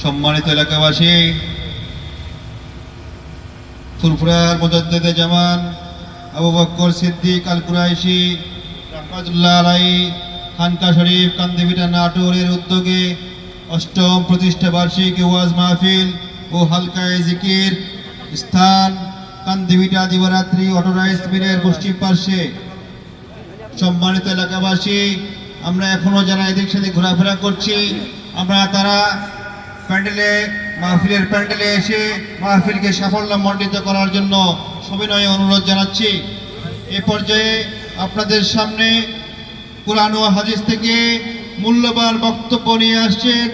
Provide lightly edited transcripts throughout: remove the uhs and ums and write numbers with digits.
সম্মানিত এলাকাবাসী, ফুরফুরার মুজাদ্দিদে জামান আবু বকর সিদ্দিক আল কুরাইশি রাহমাতুল্লাহ আলাইহি খানকা শরীফ কান্দিভিটা নাটোরের উদ্যোগে অষ্টম প্রতিষ্ঠা বার্ষিকী ওয়াজ মাহফিল ও হালকায়ে জিকির স্থান কান্দিভিটা দিবারাত্রি অটোরাইজ মিলের পশ্চিম পার্শ্বে। সম্মানিত এলাকাবাসী, আমরা এখনো যারা এদিক সেদিক ঘোরাফেরা করছি, আমরা তারা প্যান্ডেলে মাহফিলের প্যান্ডেলে এসে মাহফিলকে সাফল্যমণ্ডিত করার জন্য সবিনয়ে অনুরোধ জানাচ্ছি। এ পর্যায়ে আপনাদের সামনে কুরআন ও হাদিস থেকে মূল্যবান বক্তব্য নিয়ে আসছেন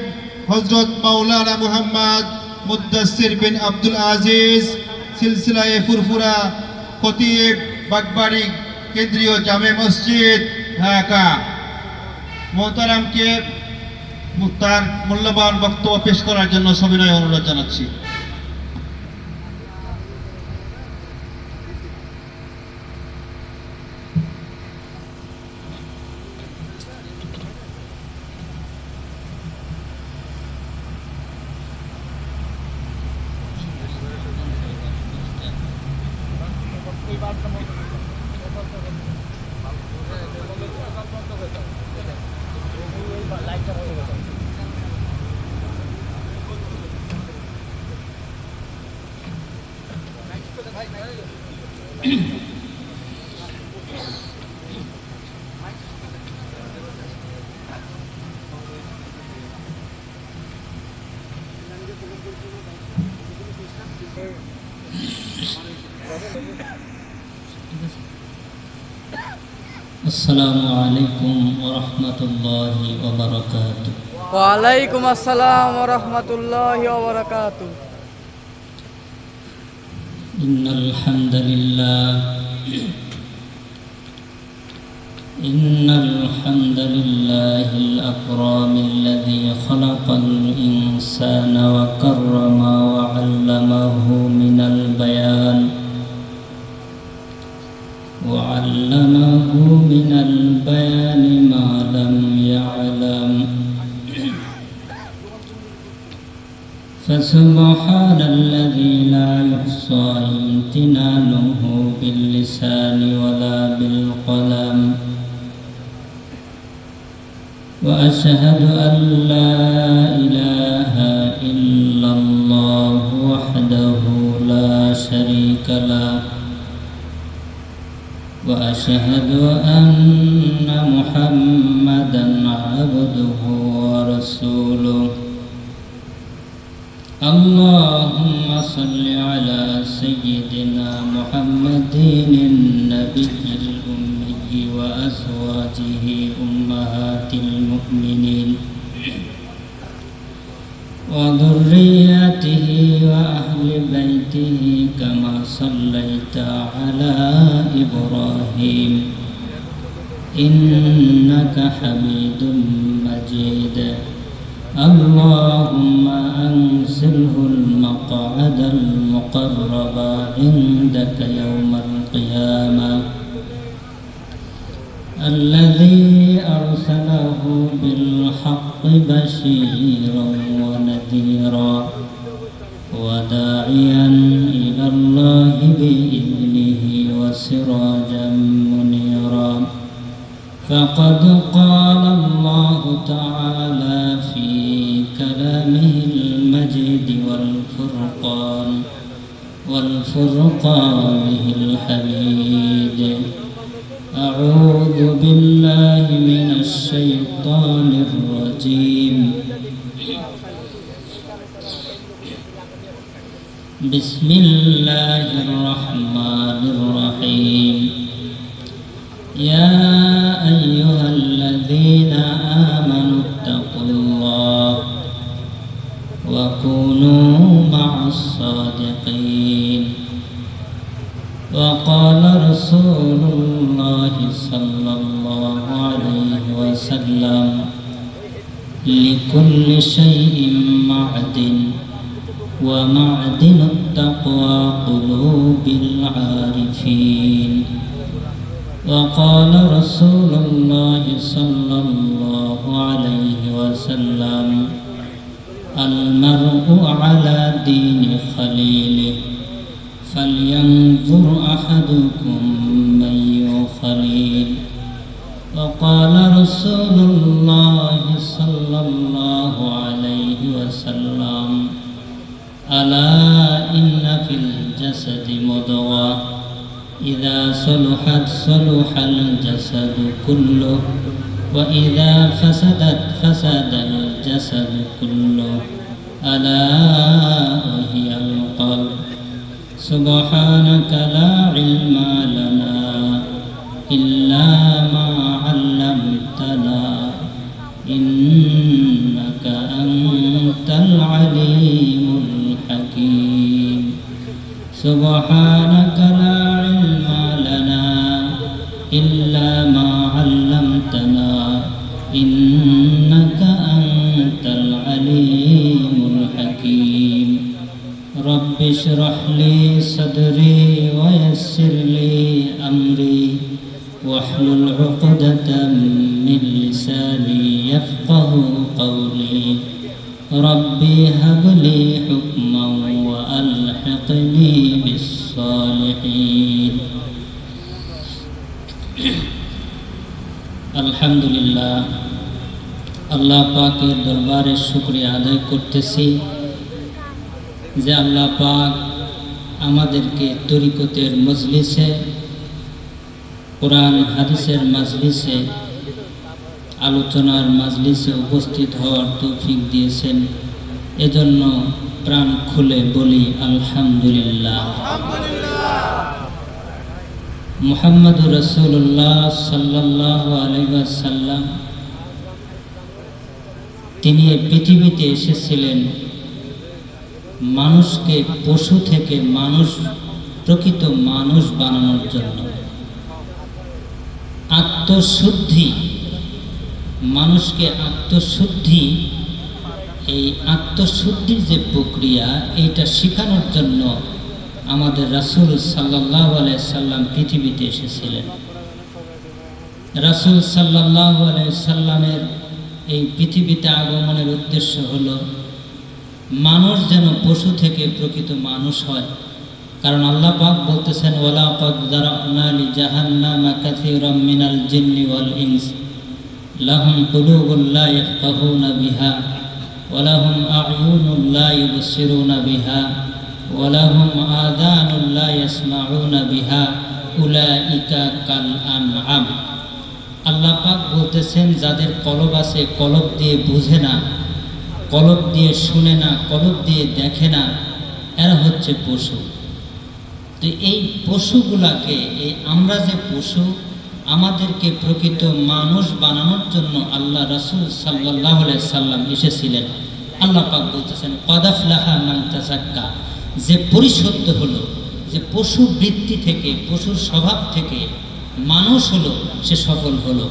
হযরত মাওলানা মুহাম্মদ মুদ্দাসসির বিন আব্দুল আজিজ, সিলসিলায়ে ফুরফুরা, খতিব বাগবাড়ি কেন্দ্রীয় জামে মসজিদ, ঢাকা। মোহতারামকে তার মূল্যবান বক্তব্য পেশ করার জন্য সবিনয় অনুরোধ জানাচ্ছি। আসসালামু আলাইকুম ওয়া রাহমাতুল্লাহি ওয়া বারাকাতুহু। ওয়া আলাইকুম আসসালাম ওয়া রাহমাতুল্লাহি ওয়া বারাকাতুহু। ইন্নাল হামদালিল্লাহিল আকরামিল্লাযী খালাকাল ইনসানা ওয়া কাররামা ওয়া 'allamahu মিনাল বায়ান وعلمه من البيان ما لم يعلم فسبحان الذي لا يحصى امتنانه باللسان ولا بالقلم وأشهد أن لا إله إلا الله وحده لا شريك له وأشهد أن محمدًا عبده ورسوله اللهم صل على سيدنا محمد النبي الأمي وأزواجه أمهات المؤمنين وذريته وأهل بيته كما صليت على إبراهيم إنك حميد مجيد اللهم أنزله المقعد المقرب عندك يوم القيامة الذي أرسله بالحق بشيرا ونذيرا وداعيا إلى الله بإذنه وسراجا منيرا فقد قال الله تعالى في كلامه المجيد والفرقانه الحميد أعوذ بالله من الشيطان الرجيم بسم الله الرحمن الرحيم يا أيها الذين آمنوا اتقوا الله وكونوا مع الصادقين وقال رسول الله صلى الله عليه وسلم لكل شيء معدن ومعدن التقوى قلوب العارفين وقال رسول الله صلى الله عليه وسلم المرء على دين خليله فلينظر أحدكم من يخليل وقال رسول الله صلى الله عليه وسلم ألا إن في الجسد مضغة إذا صلحت صلح الجسد كله وإذا فسدت فسد الجسد كله ألا وهي القلب سبحانك لا علم لنا إلا ما علمتنا إنك أنت العليم الحكيم سبحانك لا علم لنا إلا ما علمتنا إنك أنت العليم الحكيم رب اشرح لي صدري ويسر لي أمري واحلل عقدة من لساني يفقه قولي ربي هب لي حكما وألحقني بالصالحين আলহামদুলিল্লাহ আল্লাহ পাকের দরবারে শুকরিয়া আদায় করতেছি যে আল্লাহ পাক আমাদেরকে তরিকতের মজলিসে কোরআন হাদিসের মজলিসে আলোচনার মজলিসে উপস্থিত হওয়ার তৌফিক দিয়েছেন এজন্য প্রাণ খুলে বলি আলহামদুলিল্লাহ। মুহাম্মদুর রাসূলুল্লাহ সাল্লাল্লাহু আলাইহি ওয়াসাল্লাম তিনি এই পৃথিবীতে এসেছিলেন মানুষকে পশু থেকে মানুষ প্রকৃত মানুষ বানানোর জন্য। আত্মশুদ্ধি, মানুষকে আত্মশুদ্ধি, এই আত্মশুদ্ধির যে প্রক্রিয়া এইটা শেখানোর জন্য আমাদের রাসূল সাল্লাল্লাহু আলাইহি সাল্লাম পৃথিবীতে এসেছিলেন। রাসূল সাল্লাল্লাহু আলাইহি সাল্লামের এই পৃথিবীতে আগমনের উদ্দেশ্য হলো মানুষ যেন পশু থেকে প্রকৃত মানুষ হয়। কারণ আল্লাহ পাক বলতেছেন ওয়ালাকাদ যারানা লিজাহান্নামা কাসীরাম মিনাল জিন্নি ওয়াল ইনস লাহুম কুলুবুন লা ইয়াফকাহুনা বিহা ওয়া লাহুম আ'য়ুনুন লা ইউবসিরুনা বিহা ওয়া লাহুম আযানুন লা ইয়াসমাউনা বিহা উলাইকা কাল আনআম। আল্লাহ পাক বলতেছেন যাদের কলব আছে, কলব দিয়ে বুঝে না, কলব দিয়ে শুনে না, কলব দিয়ে দেখে না, এরা হচ্ছে পশু। তো এই পশুগুলাকে, এই আমরা যে পশু, আমাদেরকে প্রকৃত মানুষ বানানোর জন্য আল্লাহ রাসূল সাল্লাল্লাহু আলাইহি সাল্লাম এসেছিলেন। আল্লাহ পাক বলতেছেন ক্বাদ আফলাহা মান তাযাক্কা, যে পরিশুদ্ধ হলো, যে পশু বৃত্তি থেকে, পশুর স্বভাব থেকে মানুষ হলো, সে সফল হলো।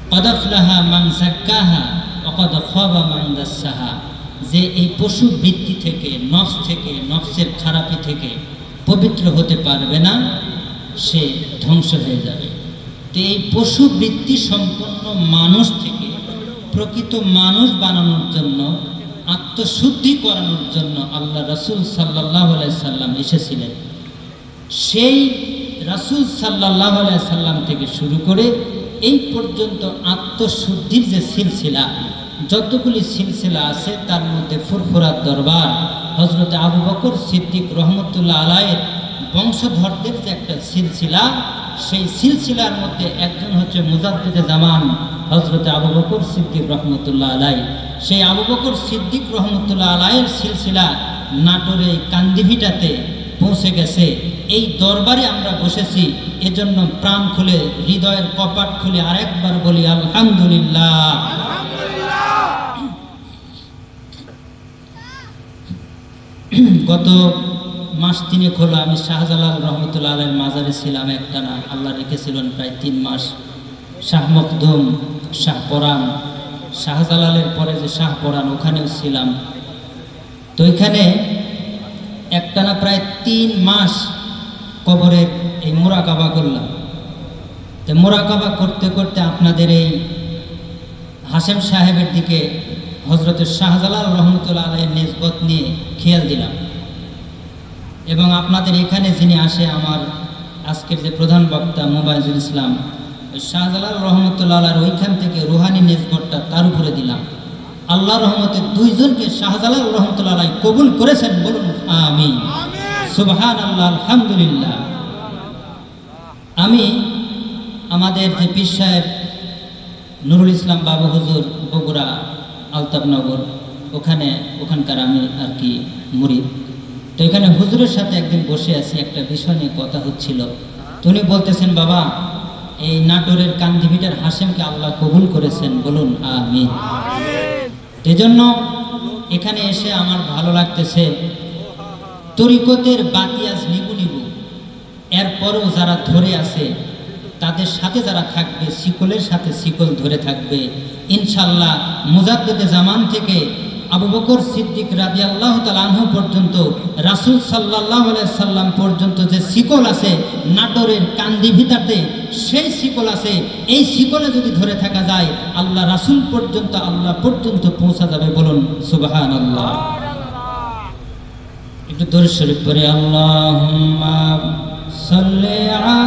ক্বাদ আফলাহা মান যাক্কাহা ওয়া ক্বাদ খাবা মান দাসসাহা, যে এই পশু বৃত্তি থেকে, নফস থেকে, নফসের খারাপি থেকে পবিত্র হতে পারবে না, সে ধ্বংস হয়ে যাবে। তো এই পশু বৃত্তি সম্পন্ন মানুষ থেকে প্রকৃত মানুষ বানানোর জন্য, আত্মশুদ্ধি করানোর জন্য আল্লাহ রাসূল সাল্লাল্লাহু আলাইহি সাল্লাম এসেছিলেন। সেই রাসূল সাল্লাল্লাহু আলাইহি সাল্লাম থেকে শুরু করে এই পর্যন্ত আত্মশুদ্ধির যে সিলসিলা, যতগুলি সিলসিলা আছে তার মধ্যে ফুরফুরার দরবার হযরত আবু বকর সিদ্দিক রহমতুল্লাহ আলাইহির বংশধরদের যে একটা সিলসিলা, সেই সিলসিলার মধ্যে একজন হচ্ছে মুজাদ্দিদে জামান হযরত আবু বকর সিদ্দিক রহমতুল্লাহ আলাইহি। সেই আবু বকর সিদ্দিক রহমতুল্লাহ আলাইহির সিলসিলা নাটোরে কান্দিভিটাতে পৌঁছে গেছে। এই দরবারে আমরা বসেছি, এজন্য প্রাণ খুলে, হৃদয়ের কপাট খুলে আরেকবার বলি আলহামদুলিল্লাহ। গত মাস 3 হলো আমি শাহজালাল রহমতুল্লাহ আলাইহির মাজারে ছিলাম একটানা। আল্লাহ রেখেছিলেন প্রায় 3 মাস। শাহ মখদুম, শাহ পরাণ, শাহজালালের পরে যে শাহ পরাণ, ওখানেও ছিলাম। তো এখানে একটানা প্রায় 3 মাস কবরের এই মোরাকাবা করলাম। তো মোরাকাবা করতে করতে আপনাদের এই হাশেম সাহেবের দিকে হযরত শাহজালাল রহমতুল্লাহ আলাইহির নিসবত নিয়ে খেয়াল দিলাম। এবং আপনাদের এখানে যিনি আসে, আমার আজকের যে প্রধান বক্তা মোবাইজুল ইসলাম, ওই শাহজালাল রহমতুল্লাহ আলাইহির ওইখান থেকে রুহানি নিসবতটা তার উপরে দিলাম। আল্লাহ রহমতে দুইজনকে শাহজালাল রহমতুল্লাহ আলাইহি কবুল করেছেন, বলুন আমিন। সুবহানাল্লাহ, আলহামদুলিল্লাহ। আমি আমাদের যে পীর সাহেব নুরুল ইসলাম বাবু হুজুর, বগুড়া আলতাফনগর, ওখানকার আমি আর কি মুরিদ। তো এখানে হুজুরের সাথে একদিন বসে আছি, একটা বিষয় নিয়ে কথা হচ্ছিল। তো উনি বলতেছেন, বাবা এই নাটোরের কান্দিভিটার হাশেমকে আল্লাহ কবুল করেছেন, বলুন আমিন। এজন্য এখানে এসে আমার ভালো লাগতেছে। তরিকতের বাতি আজ নিবু নিবু, এরপরও যারা ধরে আছে তাদের সাথে যারা থাকবে, শিকলের সাথে শিকল ধরে থাকবে ইনশাল্লাহ। মুজাদ্দিদে জামান থেকে আবু বকর সিদ্দিক রাদিয়াল্লাহু তাআলা আনহু পর্যন্ত, রাসূল সাল্লাল্লাহু আলাইহি সাল্লাম পর্যন্ত যে শিকল আছে নাটোরের কান্দিভিটাতে, সেই শিকল আছে। এই শিকলে যদি ধরে থাকা যায় আল্লাহ রাসূল পর্যন্ত, আল্লাহ পর্যন্ত পৌঁছা যাবে, বলুন সুবহানাল্লাহ। একটু দরুদ শরীফ পড়ে, আল্লাহুম্মা সাল্লি আলা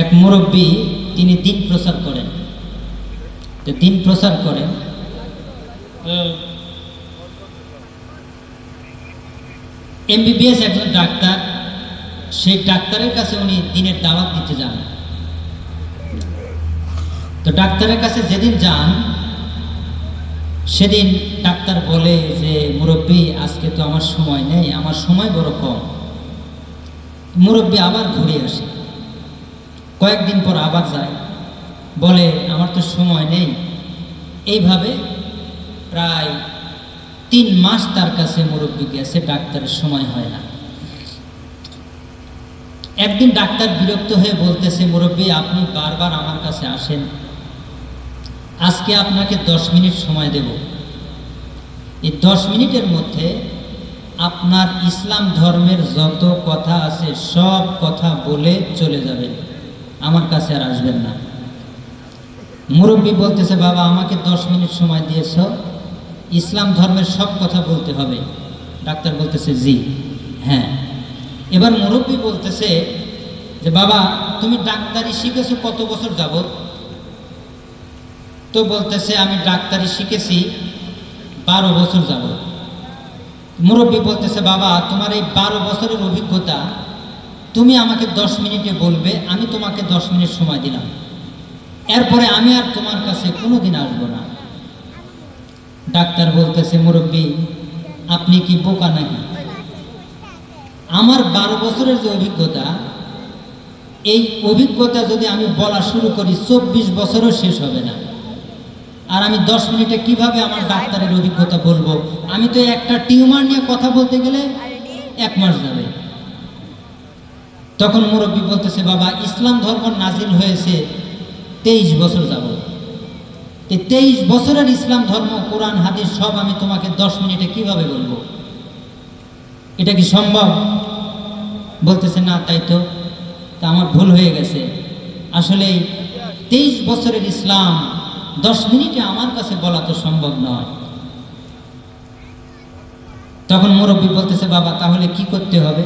এক মুরব্বী, তিনি দিন প্রচার করেন। তো দিন প্রচার করেন, এমবিবিএস একজন ডাক্তার, সেই ডাক্তারের কাছে উনি দিনের দাওয়াত দিতে যান। তো ডাক্তারের কাছে যেদিন যান, সেদিন ডাক্তার বলে যে, মুরব্বী আজকে তো আমার সময় নেই, আমার সময় বড় কম। মুরব্বী আবার ঘুরে আসে, কয়েকদিন পর আবার যায়, বলে আমার তো সময় নেই। এইভাবে প্রায় 3 মাস তার কাছে মুরব্বী গেছে, ডাক্তারের সময় হয় না। একদিন ডাক্তার বিরক্ত হয়ে বলতেছে, মুরব্বী আপনি বারবার আমার কাছে আসেন, আজকে আপনাকে 10 মিনিট সময় দেব। এই 10 মিনিটের মধ্যে আপনার ইসলাম ধর্মের যত কথা আছে সব কথা বলে চলে যাবেন, আমার কাছে আর আসবেন না। মুরব্বী বলতেছে, বাবা আমাকে 10 মিনিট সময় দিয়েছ, ইসলাম ধর্মের সব কথা বলতে হবে। ডাক্তার বলতেছে, জি হ্যাঁ। এবার মুরব্বী বলতেছে যে, বাবা তুমি ডাক্তারি শিখেছো কত বছর যাবত? তো বলতেছে, আমি ডাক্তারি শিখেছি 12 বছর যাবত। মুরব্বী বলতেছে, বাবা তোমার এই 12 বছরের অভিজ্ঞতা তুমি আমাকে 10 মিনিটে বলবে, আমি তোমাকে 10 মিনিট সময় দিলাম, এরপরে আমি আর তোমার কাছে কোনোদিন আসবো না। ডাক্তার বলতেছে, মুরব্বী আপনি কি বোকা নাকি? আমার 12 বছরের যে অভিজ্ঞতা, এই অভিজ্ঞতা যদি আমি বলা শুরু করি 24 বছরও শেষ হবে না। আর আমি 10 মিনিটে কিভাবে আমার ডাক্তারের অভিজ্ঞতা বলবো? আমি তো একটা টিউমার নিয়ে কথা বলতে গেলে 1 মাস যাবে। তখন মুরব্বী বলতেছে, বাবা ইসলাম ধর্ম নাজিল হয়েছে 23 বছর যাবত। 23 বছরের ইসলাম ধর্ম, কোরআন হাদিস সব আমি তোমাকে 10 মিনিটে কিভাবে বলবো? এটা কি সম্ভব? বলতেছে, না তাই তো, তা আমার ভুল হয়ে গেছে। আসলে 23 বছরের ইসলাম 10 মিনিটে আমার কাছে বলা তো সম্ভব নয়। তখন মুরব্বী বলতেছে, বাবা তাহলে কি করতে হবে?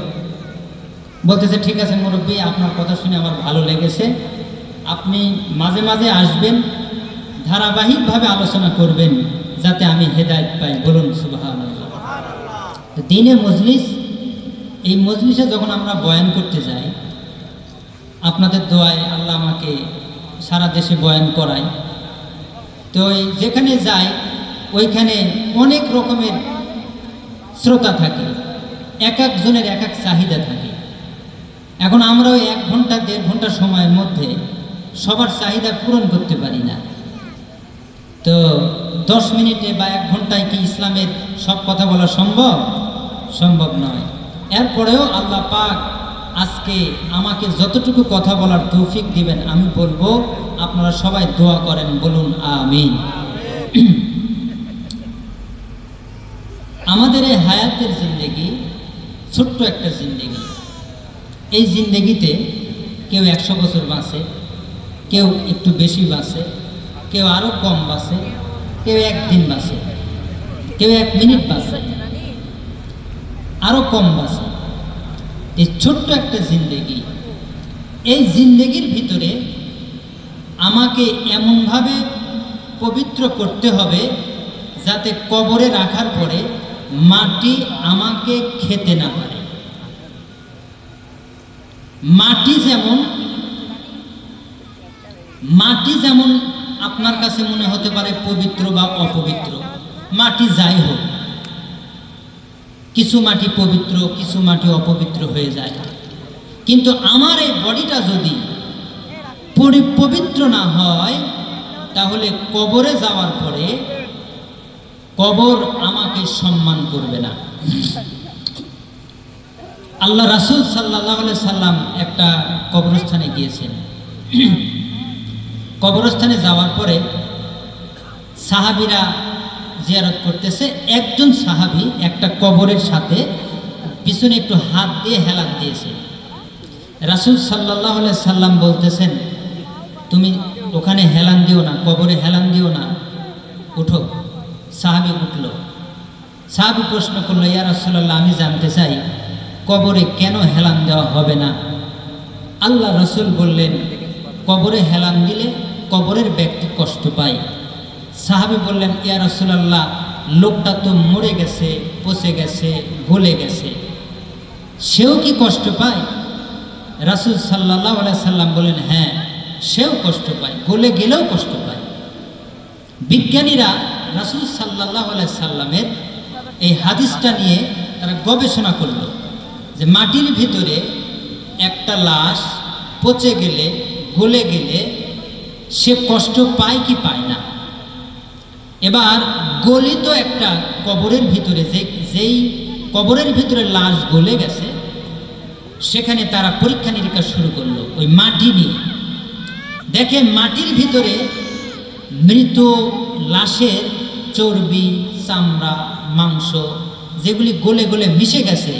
বলতেছে, ঠিক আছে মুরব্বী, আপনার কথা শুনে আমার ভালো লেগেছে, আপনি মাঝে মাঝে আসবেন, ধারাবাহিকভাবে আলোচনা করবেন যাতে আমি হেদায়েত পাই, বলুন সুবহানাল্লাহ। দিনে মজলিস, এই মজলিসে যখন আমরা বয়ান করতে যাই, আপনাদের দোয়ায় আল্লাহ আমাকে সারা দেশে বয়ান করায়। তো যেখানে যাই ওইখানে অনেক রকমের শ্রোতা থাকে, এক একজনের এক এক চাহিদা থাকে। এখন আমরা ওই 1 ঘন্টা 1.5 ঘন্টা সময়ের মধ্যে সবার চাহিদা পূরণ করতে পারি না। তো 10 মিনিটে বা 1 ঘন্টায় কি ইসলামের সব কথা বলা সম্ভব? সম্ভব নয়। এরপরেও আল্লাহ পাক আজকে আমাকে যতটুকু কথা বলার তৌফিক দিবেন আমি বলবো, আপনারা সবাই দোয়া করেন, বলুন আমিন। আমাদের এই হায়াতের জিন্দেগি ছোট্ট একটা জিন্দেগি। এই জিন্দেগিতে কেউ 100 বছর বাঁচে, কেউ একটু বেশি বাঁচে, কেউ আরও কম বাঁচে, কেউ 1 দিন বাঁচে, কেউ 1 মিনিট বাঁচে, আরও কম বাঁচে। এই ছোট্ট একটা জিন্দেগি, এই জিন্দেগির ভিতরে আমাকে এমনভাবে পবিত্র করতে হবে যাতে কবরে রাখার পরে মাটি আমাকে খেতে না পারে। মাটি যেমন আপনার কাছে মনে হতে পারে পবিত্র বা অপবিত্র, মাটি যাই হোক, কিছু মাটি পবিত্র, কিছু মাটি অপবিত্র হয়ে যায়, কিন্তু আমার এই বডিটা যদি পবিত্র না হয় তাহলে কবরে যাওয়ার পরে কবর আমাকে সম্মান করবে না। আল্লাহ রাসূল সাল্লাল্লাহু আলাইহি সাল্লাম একটা কবরস্থানে গিয়েছেন। কবরস্থানে যাওয়ার পরে সাহাবীরা জিয়ারত করতেছে। একজন সাহাবী একটা কবরের সাথে পিছনে একটু হাত দিয়ে হেলান দিয়েছে। রাসূল সাল্লাল্লাহু আলাইহি সাল্লাম বলতেছেন, তুমি ওখানে হেলান দিও না, কবরে হেলান দিও না, উঠো। সাহাবী উঠল। সাহাবী প্রশ্ন করলো, ইয়া রাসূলুল্লাহ, আমি জানতে চাই কবরে কেন হেলান দেওয়া হবে না? আল্লাহ রাসূল বললেন, কবরে হেলান দিলে কবরের ব্যক্তি কষ্ট পায়। সাহাবী বললেন, ইয়া রাসূলুল্লাহ, লোকটা তো মরে গেছে, পচে গেছে, গলে গেছে, সেও কি কষ্ট পায়? রাসূল সাল্লাল্লাহু আলাইহি সাল্লাম বলেন, হ্যাঁ, সেও কষ্ট পায়, গলে গেলেও কষ্ট পায়। বিজ্ঞানীরা রাসূল সাল্লাল্লাহু আলাইহি সাল্লামের এই হাদিসটা নিয়ে তারা গবেষণা করল যে মাটির ভিতরে একটা লাশ পচে গেলে, গলে গেলে সে কষ্ট পায় কি পায় না। এবার গলিত একটা কবরের ভিতরে, যেই কবরের ভিতরে লাশ গলে গেছে, সেখানে তারা পরীক্ষা নিরীক্ষা শুরু করলো ওই মাটি নিয়ে। দেখে মাটির ভিতরে মৃত লাশের চর্বি, চামড়া, মাংস যেগুলি গলে গলে মিশে গেছে,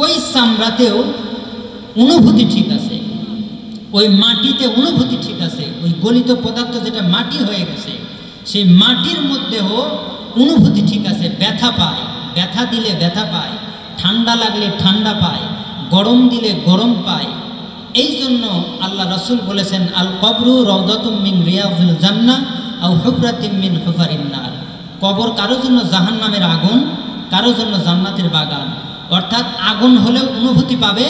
ওই চামড়াতেও অনুভূতি ঠিক আছে, ওই মাটিতে অনুভূতি ঠিক আছে। ওই গলিত পদার্থ যেটা মাটি হয়ে গেছে, সেই মাটির মধ্যেও অনুভূতি ঠিক আছে, ব্যথা পায়, ব্যথা দিলে ব্যথা পায়, ঠান্ডা লাগলে ঠান্ডা পায়, গরম দিলে গরম পায়। এই জন্য আল্লাহ রাসূল বলেছেন, আল কবরু রাউদাতুম মিন রিয়াযিল জান্নাহ আও হুফরাতুম মিন হুফারিন নার। কবর কারো জন্য জাহান্নামের আগুন, কারো জন্য জান্নাতের বাগান। অর্থাৎ আগুন হলেও অনুভূতি পাবে,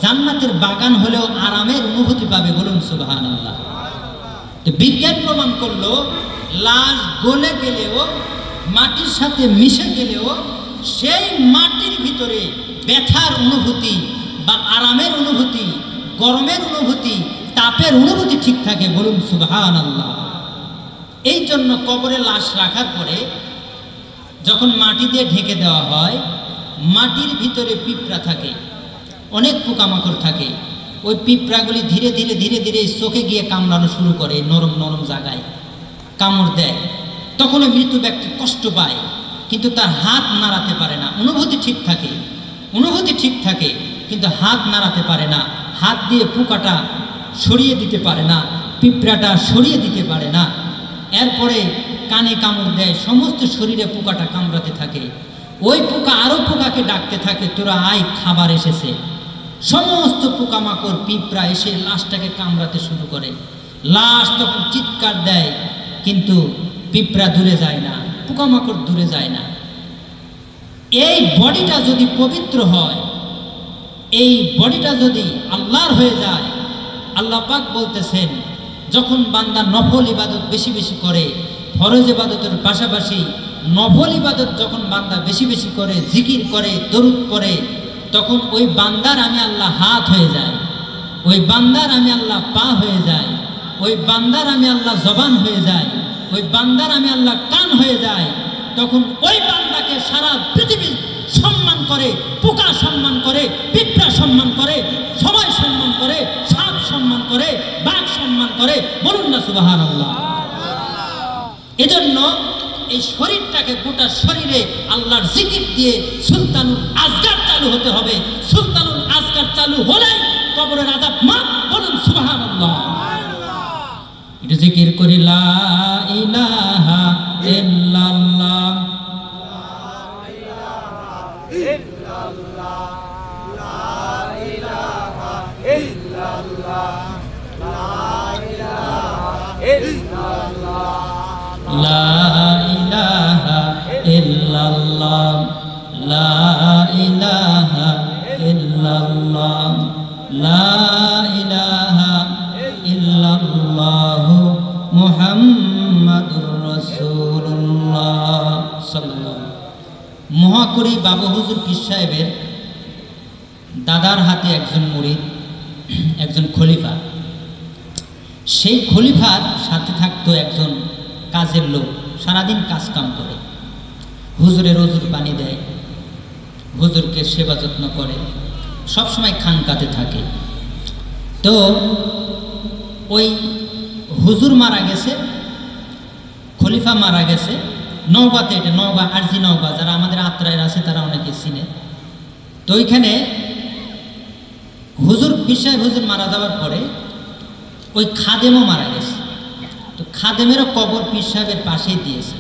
জান্নাতের বাগান হলেও আরামের অনুভূতি পাবে। বলুন সুবহানাল্লাহ। তো বিজ্ঞান প্রমাণ করলো, লাশ গলে গেলেও, মাটির সাথে মিশে গেলেও সেই মাটির ভিতরে ব্যথার অনুভূতি বা আরামের অনুভূতি, গরমের অনুভূতি, তাপের অনুভূতি ঠিক থাকে। বলুন সুবহানাল্লাহ। এই জন্য কবরে লাশ রাখার পরে যখন মাটি দিয়ে ঢেকে দেওয়া হয়, মাটির ভিতরে পিঁপড়া থাকে, অনেক পোকামাকড় থাকে। ওই পিঁপড়াগুলি ধীরে ধীরে ধীরে ধীরে চোখে গিয়ে কামড়ানো শুরু করে, নরম নরম জায়গায় কামড় দেয়। তখন ওই মৃত ব্যক্তি কষ্ট পায়, কিন্তু তার হাত নাড়াতে পারে না। অনুভূতি ঠিক থাকে, অনুভূতি ঠিক থাকে, কিন্তু হাত নাড়াতে পারে না, হাত দিয়ে পোকাটা সরিয়ে দিতে পারে না, পিঁপড়াটা সরিয়ে দিতে পারে না। এরপরে কানে কামড় দেয়, সমস্ত শরীরে পোকাটা কামড়াতে থাকে। ওই পোকা আরও পোকাকে ডাকতে থাকে, তোরা আয়, খাবার এসেছে। সমস্ত পোকামাকড়, পিঁপড়া এসে লাশটাকে কামড়াতে শুরু করে। লাশ তখন চিৎকার দেয়, কিন্তু পিঁপড়া দূরে যায় না, পোকামাকড় দূরে যায় না। এই বডিটা যদি পবিত্র হয়, এই বডিটা যদি আল্লাহর হয়ে যায়, আল্লাহ পাক বলতেছেন, যখন বান্দা নফল ইবাদত বেশি বেশি করে, ফরজ ইবাদতের পাশাপাশি নফল ইবাদত যখন বান্দা বেশি বেশি করে, জিকির করে, দরুদ করে, তখন ওই বান্দার আমি আল্লাহ হাত হয়ে যায়, ওই বান্দার আমি আল্লাহ পা হয়ে যায়, ওই বান্দার আমি আল্লাহ জবান হয়ে যায়, ওই বান্দার আমি আল্লাহ কান হয়ে যায়। তখন ওই বান্দাকে সারা পৃথিবীর সম্মান করে, পোকা সম্মান করে, পিঁপড়া সম্মান করে, সবাই সম্মান করে, সাপ সম্মান করে, বাঘ সম্মান করে। বলুন না সুবহানাল্লাহ। এজন্য এই শরীরটাকে, গোটা শরীরে আল্লাহর জিকির দিয়ে সুলতানুল আজগার চালু হতে হবে। সুলতানুল আজগার চালু হলে কবরের আযাব মাফ। বলুন সুবহানাল্লাহ। এটা জিকির করি, লা ইলাহা ইল্লাল্লাহ, লা ইলাহা ইল্লাল্লাহ, লা ইলাহা ইল্লাল্লাহ, লা ইলাহা ইল্লাল্লাহু মুহাম্মাদুর রাসূলুল্লাহ সাল্লাল্লাহু। মহাকরি বাবা হুজুর পীর সাহেবের দাদার হাতে একজন মুরিদ, একজন খলিফা। সেই খলিফার সাথে থাকতো একজন কাজের লোক, সারাদিন কাজ কাম করে, হুজুরের ওজুর পানি দেয়, হুজুরকে সেবা যত্ন করে, সবসময় খানকাতে থাকে। তো ওই হুজুর মারা গেছে, খলিফা মারা গেছে নওগাঁতে। এটা নওগাঁ, আরজি নওগাঁ, যারা আমাদের আত্রায়ের আছে তারা অনেকে চিনে। তো ওইখানে হুজুর পীর সাহেব হুজুর মারা যাওয়ার পরে ওই খাদেমও মারা গেছে। তো খাদেমেরও কবর পীর সাহেবের পাশেই দিয়েছে।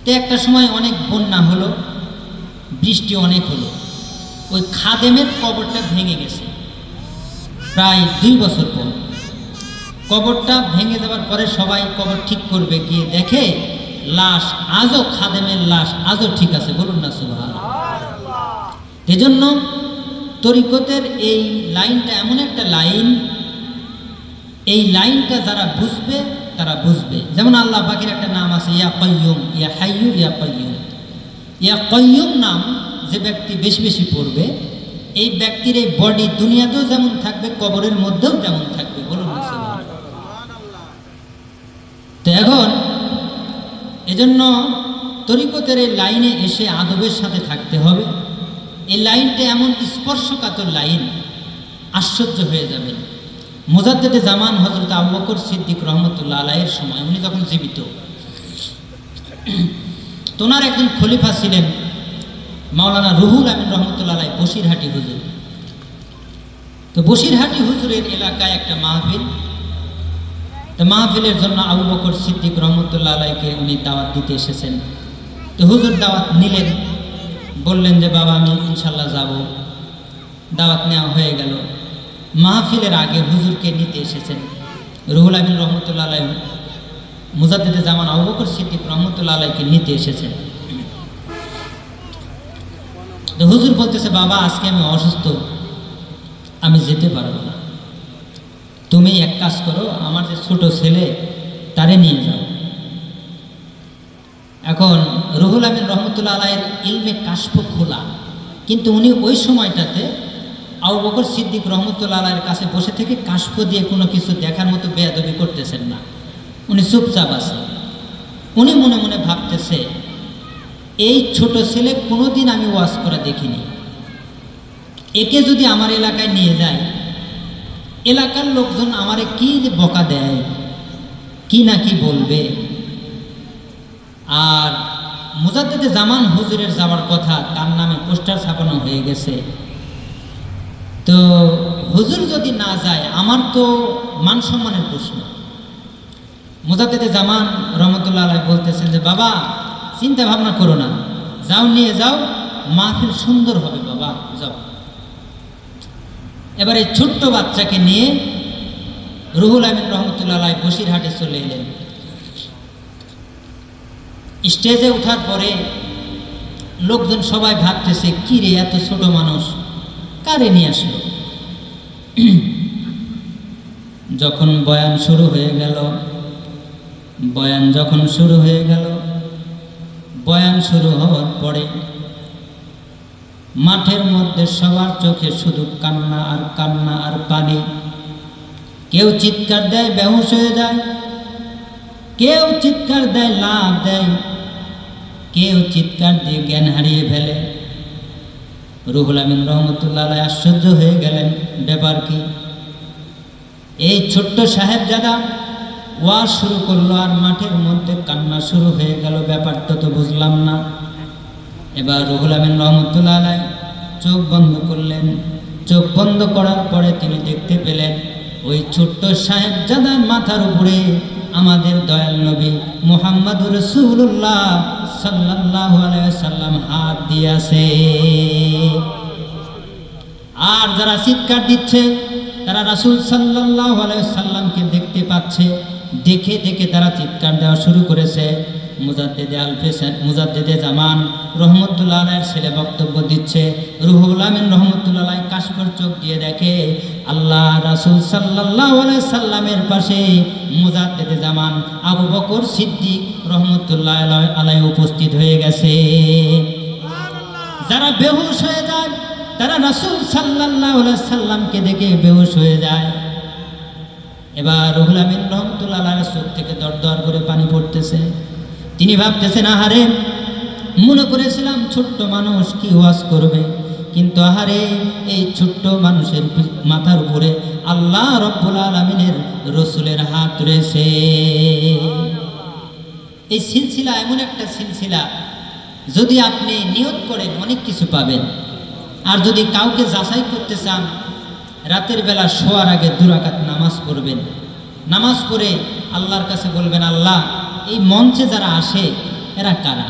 তো একটা সময় অনেক বন্যা হলো, বৃষ্টি অনেক হলো, ওই খাদেমের কবরটা ভেঙে গেছে। প্রায় 2 বছর পর কবরটা ভেঙে দেওয়ার পরে সবাই কবর ঠিক করবে, গিয়ে দেখে লাশ আজও, খাদেমের লাশ আজও ঠিক আছে। বলুন না সুবহানাল্লাহ। এজন্য তরিকতের এই লাইনটা এমন একটা লাইন, এই লাইনটা যারা বুঝবে তারা বুঝবে। যেমন আল্লাহ পাকের একটা নাম আছে, ইয়া কাইয়ুম, ইয়া হাইয়্যু, ইয়া কাইয়ুম। ইয়া কাইয়ুম নাম যে ব্যক্তি বেশি বেশি পড়বে, এই ব্যক্তির এই বডি দুনিয়াতেও যেমন থাকবে, কবরের মধ্যেও তেমন থাকবে। বলুন না সুবহানাল্লাহ। তো এখন এজন্য তরিকতের এই লাইনে এসে আদবের সাথে থাকতে হবে। এই লাইনটা এমন স্পর্শকাতর লাইন, আশ্চর্য হয়ে যাবে। মুজাদ্দেদে জামান হযরত আবু বকর সিদ্দিক রহমতুল্লাহ আলাইহির সময়, উনি যখন জীবিত, তোনার একজন খলিফা ছিলেন মাওলানা রুহুল আমিন রহমতুল্লাহ আলাই, বসিরহাটি হুজুর। তো বসিরহাটি হুজুরের এলাকায় একটা মাহফিল। তো মাহফিলের জন্য আবু বকর সিদ্দিক রহমতুল্লাহ আলাইকে উনি দাওয়াত দিতে এসেছেন। তো হুজুর দাওয়াত নিলেন, বললেন যে বাবা আমি ইনশাল্লাহ যাব। দাওয়াত নেওয়া হয়ে গেল। মাহফিলের আগে হুজুরকে নিতে এসেছেন রুহুল আমিন রহমতুল্লাহ আলাই, মুজাদ্দেদে জামান আবু বকর সিদ্দিক রহমতুল্লাহ আলাইকে নিতে এসেছেন। তো হুজুর বলতেছে, বাবা আজকে আমি অসুস্থ, আমি যেতে পারবো না, তুমি এক কাজ করো, আমার যে ছোট ছেলে তারে নিয়ে যাও। এখন রুহুল আমিন রহমতুল্লাহ আলাইয়ের ইলমে কাশফ খোলা, কিন্তু উনি ওই সময়টাতে আবু বকর সিদ্দিক রহমতুল্লাহ আলাইয়ের কাছে বসে থেকে কাশফ দিয়ে কোনো কিছু দেখার মতো বেয়াদবি করতেছেন না, উনি চুপচাপ আছে। উনি মনে মনে ভাবতেছে, এই ছোট ছেলে কোনোদিন আমি ওয়াজ করে দেখিনি, একে যদি আমার এলাকায় নিয়ে যায়, এলাকার লোকজন আমারে কি যে বকা দেয়, কি না কি বলবে। আর মুজাদ্দেদে জামান হুজুরের যাওয়ার কথা, তার নামে পোস্টার ছাপানো হয়ে গেছে। তো হুজুর যদি না যায়, আমার তো মান সম্মানের প্রশ্ন। মুজাদ্দেদে জামান রহমতুল্লাহ আলাইহি বলতেছেন যে বাবা চিন্তা ভাবনা করো না, যাও, নিয়ে যাও, মাহফিল সুন্দর হবে বাবা, যাও। এবার এই ছোট্ট বাচ্চাকে নিয়ে রুহুল আমিন রহমতুল্লাহ আলাইহি বসিরহাটে চলে এলেন। স্টেজে ওঠার পরে লোকজন সবাই ভাবতেছে, কি রে এত ছোট মানুষ, কারে নিয়ে আসলো। যখন বয়ান শুরু হয়ে গেল, বয়ান শুরু হওয়ার পরে মাঠের মধ্যে সবার চোখে শুধু কান্না আর কান্না আর পানি। কেউ চিৎকার দেয়, বেহুশ হয়ে যায়, কেউ চিৎকার দেয়, লাফ দেয়, কেউ চিৎকার দিয়ে জ্ঞান হারিয়ে ফেলে। রুহুল আমিন রহমতুল্লাহ আলাইহি আশ্চর্য হয়ে গেলেন, ব্যাপার কি? এই ছোট্ট সাহেবজাদা ওয়াজ শুরু করলো আর মাঠের মধ্যে কান্না শুরু হয়ে গেল, ব্যাপারটা তো বুঝলাম না। এবার রুহুল আমিন রহমতুল্লাহ আলাইহি চোখ বন্ধ করলেন। চোখ বন্ধ করার পরে তিনি দেখতে পেলেন ওই ছোট্ট সাহেবজাদার মাথার উপরে আমাদের দয়াল নবী মুহাম্মদুর রাসূলুল্লাহ সাল্লাল্লাহু আলাইহি ওয়াসাল্লাম হাত দিয়ে আছে। আর যারা চিৎকার দিচ্ছে তারা রাসূল সাল্লাল্লাহু আলাইহি ওয়াসাল্লামকে দেখতে পাচ্ছে, দেখে দেখে তারা চিৎকার দেওয়া শুরু করেছে। মুজাদ্দেদে জামান রহমতুল্লাহ আলাইহির ছেলে বক্তব্য দিচ্ছে। রুহুল আমিন রহমতুল্লাহ আলাইহি কাশফের চোখ দিয়ে দেখে আল্লাহ রাসূল সাল্লাল্লাহু আলাইহি সাল্লামের পাশে মুজাদ্দেদে জামান আবু বকর সিদ্দিক রহমতুল্লাহ আলাইহি উপস্থিত হয়ে গেছে। যারা বেহুশ হয়ে যায় তারা রাসূল সাল্লাল্লাহু আলাইহি সাল্লামকে দেখে বেহুশ হয়ে যায়। এবার রুহুল আমিন রহমতুল্লাহ আলাইহির চোখ থেকে দরদর করে পানি পড়তেছে। তিনি ভাবতেছেন, আহারে, মনে করেছিলাম ছোট্ট মানুষ কি ওয়াজ করবে, কিন্তু আহারে এই ছোট্ট মানুষের মাথার উপরে আল্লাহ রব্বুল আলামিনের রসুলের হাত রয়েছে। এই সিলসিলা এমন একটা সিলসিলা, যদি আপনি নিয়ত করেন অনেক কিছু পাবেন। আর যদি কাউকে যাচাই করতে চান, রাতের বেলা শোয়ার আগে 2 রাকাত নামাজ পড়বেন। নামাজ পড়ে আল্লাহর কাছে বলবেন, আল্লাহ এই মঞ্চে যারা আসে এরা কারা?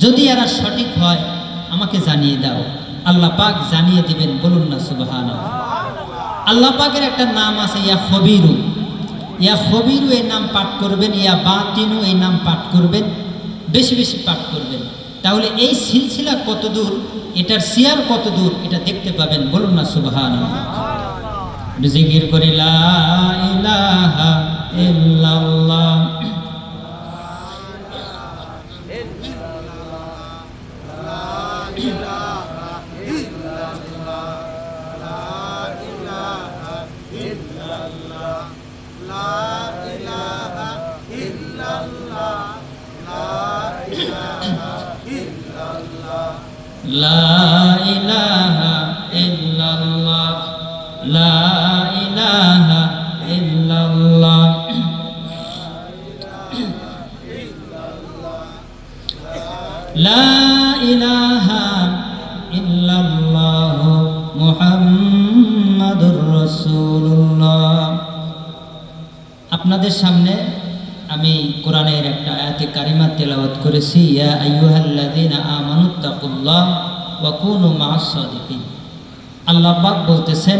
যদি এরা সঠিক হয় আমাকে জানিয়ে দাও। আল্লাহ পাক জানিয়ে দিবেন, বলুন না সুবহানাল্লাহ। আল্লাহ পাকের একটা নাম আছে ইয়া খবিরু। ইয়া খবিরু এই নাম পাঠ করবেন, ইয়া বাতিনু এই নাম পাঠ করবেন, বেশি বেশি পাঠ করবেন। তাহলে এই সিলসিলা কত দূর, এটার শিয়ার কত দূর, এটা দেখতে পাবেন, বলুন না সুবহানাল্লাহ। জিকির করি লা ইলাহা ইল্লাল্লাহ লা ইলাহা ইল্লাল্লাহ লা ইলাহা ইল্লাল্লাহ লা ইলাহা ইল্লাল্লাহ মুহাম্মাদুর রাসূলুল্লাহ। আপনাদের সামনে আমি কোরআনের একটা আয়াতে কারিমা তেলাওয়াত করেছি, ইয়া আইয়ুহাল্লাযীনা আমানুত্তাকুল্লাহ ওয়া কুনু মা'আস সাদিকিন। আল্লাহ পাক বলতেছেন,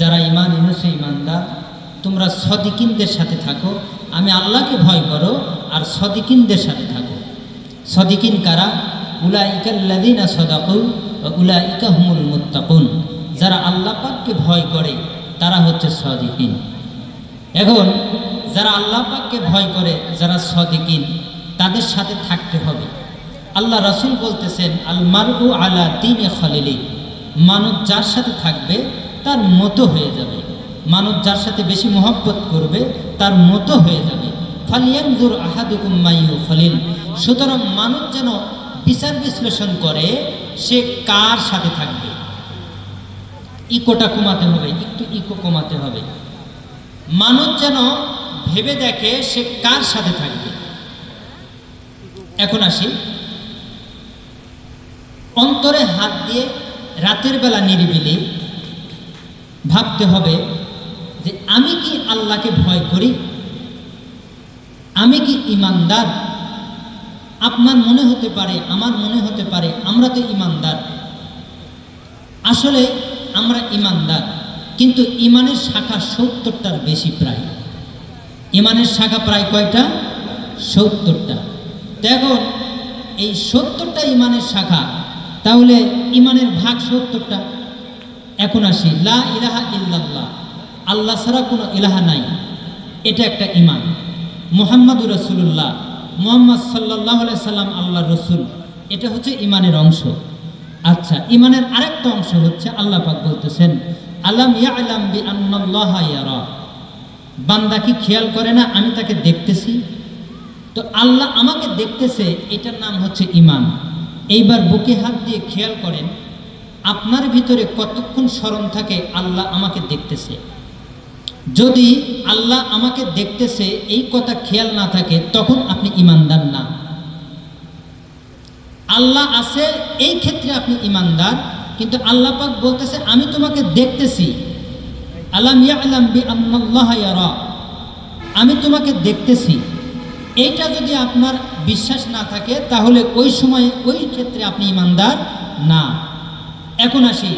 যারা ঈমান এনেছে ঈমানদার, তোমরা সাদিকিনদের সাথে থাকো। আমি আল্লাহকে ভয় করো আর সাদিকিনদের সাথে থাকো। সাদিকিন কারা? উলাইকাল্লাযীনা সাদাকু ওয়া উলাইকা হুমুল মুত্তাকুন। যারা আল্লাহ পাককে ভয় করে তারা হচ্ছে সাদিকিন। এখন যারা আল্লাহ পাককে ভয় করে, যারা সাদিকিন, তাদের সাথে থাকতে হবে। আল্লাহ রাসূল বলতেছেন, আল মারউ আলা দীনি খলিলি। মানুষ যার সাথে থাকবে তার মতো হয়ে যাবে। মানুষ যার সাথে বেশি মহব্বত করবে তার মতো হয়ে যাবে। ফালিয়ানজুর আহাদুকুম মাইয়ু খলিল। সুতরাং মানুষ যেন বিচার বিশ্লেষণ করে সে কার সাথে থাকবে। ইকোটা কমাতে হবে, একটু ইকো কমাতে হবে। মানুষ যেন ভেবে দেখে সে কার সাথে থাকবে। এখন আসি, অন্তরে হাত দিয়ে রাতের বেলা নিরিবিলি ভাবতে হবে যে আমি কি আল্লাহকে ভয় করি, আমি কি ঈমানদার। আপনার মনে হতে পারে, আমার মনে হতে পারে আমরা তো ঈমানদার। আসলে আমরা ঈমানদার, কিন্তু ঈমানের শাখা 70টার বেশি। প্রায় ঈমানের শাখা প্রায় কয়টা? 70টা। দেখুন, এই 70টা ঈমানের শাখা, তাহলে ঈমানের ভাগ 70টা। এখন আসি, লা ইলাহা ইল্লাল্লাহ, আল্লাহ ছাড়া কোনো ইলাহা নাই, এটা একটা ঈমান। মুহাম্মাদুর রাসূলুল্লাহ, মুহাম্মদ সাল্লাল্লাহু আলাইহি সাল্লাম আল্লাহর রসুল, এটা হচ্ছে ঈমানের অংশ। আচ্ছা, ঈমানের আরেকটা অংশ হচ্ছে আল্লাহ পাক বলতেছেন, আলাম ইয়ালাম বিআন্নাল্লাহা ইয়ারা। বান্দা কি খেয়াল করে না আমি তাকে দেখতেছি? তো আল্লাহ আমাকে দেখতেছে, এটার নাম হচ্ছে ঈমান। এইবার বুকে হাত দিয়ে খেয়াল করেন, আপনার ভিতরে কতক্ষণ স্মরণ থাকে আল্লাহ আমাকে দেখতেছে। যদি আল্লাহ আমাকে দেখতেছে এই কথা খেয়াল না থাকে, তখন আপনি ঈমানদার না। আল্লাহ আছে এই ক্ষেত্রে আপনি ঈমানদার, কিন্তু আল্লাহ পাক বলতেছে আমি তোমাকে দেখতেছি। আলাম ইয়ালাম বিআন্নাল্লাহ ইয়ারা, আমি তোমাকে দেখতেছি। এইটা যদি আপনার বিশ্বাস না থাকে, তাহলে ওই সময় ওই ক্ষেত্রে আপনি ঈমানদার না। এখন আসি,